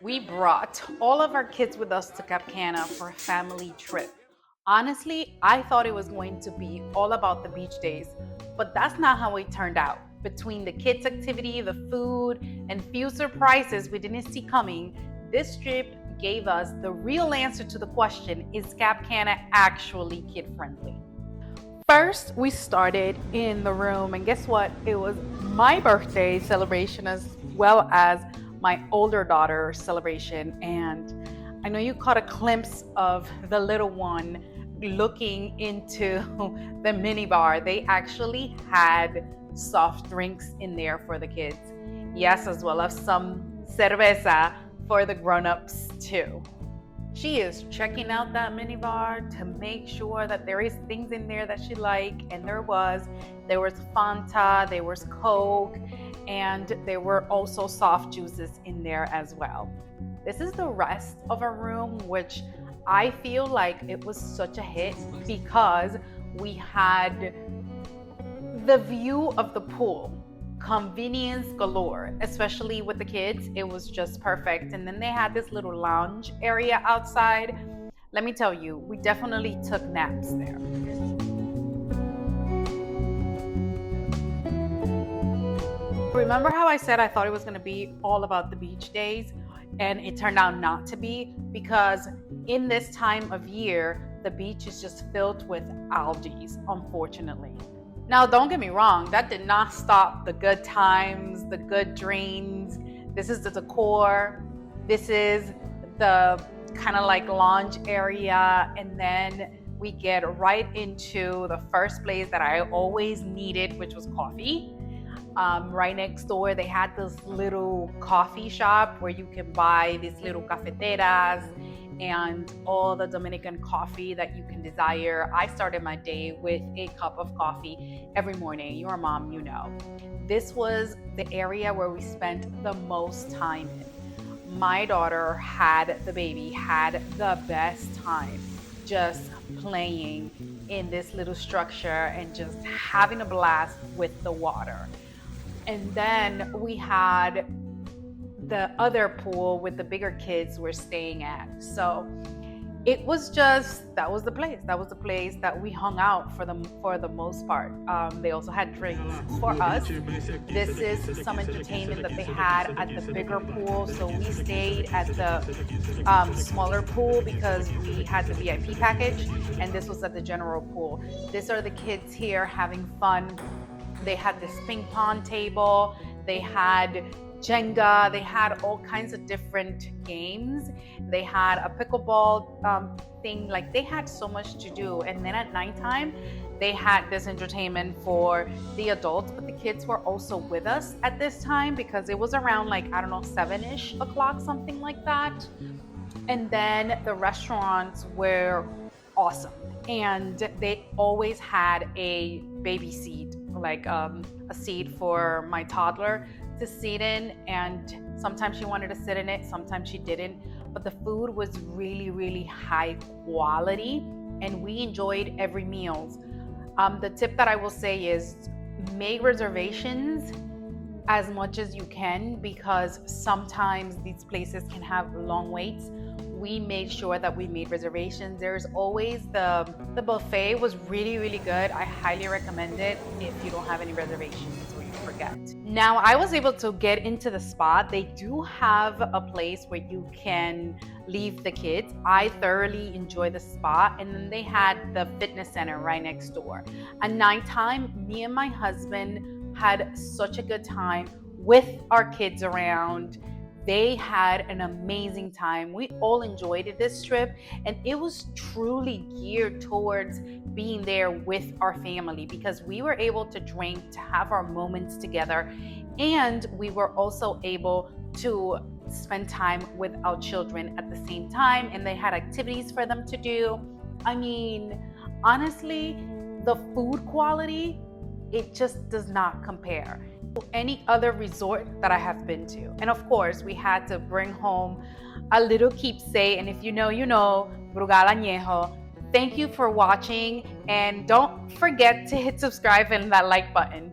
We brought all of our kids with us to Cap Cana for a family trip. Honestly, I thought it was going to be all about the beach days, but that's not how it turned out. Between the kids' activity, the food, and few surprises we didn't see coming, this trip gave us the real answer to the question: is Cap Cana actually kid friendly? First, we started in the room, and guess what? It was my birthday celebration as well as my older daughter's celebration. And I know you caught a glimpse of the little one looking into the mini bar. They actually had soft drinks in there for the kids. Yes, as well as some cerveza for the grown-ups too. She is checking out that minibar to make sure that there is things in there that she like, and there was. There was Fanta, there was Coke, and there were also soft juices in there as well. This is the rest of our room, which I feel like it was such a hit because we had the view of the pool, convenience galore, especially with the kids. It was just perfect. And then they had this little lounge area outside. Let me tell you, we definitely took naps there. Remember how I said I thought it was going to be all about the beach days? And it turned out not to be, because in this time of year, the beach is just filled with algae, unfortunately. Now, don't get me wrong, that did not stop the good times, the good dreams. This is the decor. This is the kind of like lounge area. And then we get right into the first place that I always needed, which was coffee. Right next door, they had this little coffee shop where you can buy these little cafeteras and all the Dominican coffee that you can desire. I started my day with a cup of coffee every morning. Your mom, you know. This was the area where we spent the most time in. My daughter had the best time just playing in this little structure and just having a blast with the water. And then we had the other pool with the bigger kids were staying at. So it was just, that was the place. That was the place that we hung out for the most part. They also had drinks for us. This is some entertainment that they had at the bigger pool. So we stayed at the smaller pool because we had the VIP package, and this was at the general pool. These are the kids here having fun. They had this ping pong table. They had Jenga, they had all kinds of different games. They had a pickleball thing, like they had so much to do. And then at nighttime, they had this entertainment for the adults, but the kids were also with us at this time because it was around like, I don't know, 7-ish o'clock, something like that. And then the restaurants were awesome. And they always had a baby seat, like a seat for my toddler to sit in, and sometimes she wanted to sit in it, sometimes she didn't, but the food was really, really high quality and we enjoyed every meal. The tip that I will say is make reservations as much as you can, because sometimes these places can have long waits. We made sure that we made reservations. There's always the buffet was really, really good. I highly recommend it if you don't have any reservations or you forget. Now, I was able to get into the spa. They do have a place where you can leave the kids. I thoroughly enjoy the spa. And then they had the fitness center right next door. At nighttime, me and my husband had such a good time with our kids around. They had an amazing time. We all enjoyed this trip, and it was truly geared towards being there with our family because we were able to drink, to have our moments together, and we were also able to spend time with our children at the same time, and they had activities for them to do. I mean, honestly, the food quality, it just does not compare to any other resort that I have been to. And of course, we had to bring home a little keepsake. And if you know, you know, Brugal Añejo. Thank you for watching, and don't forget to hit subscribe and that like button.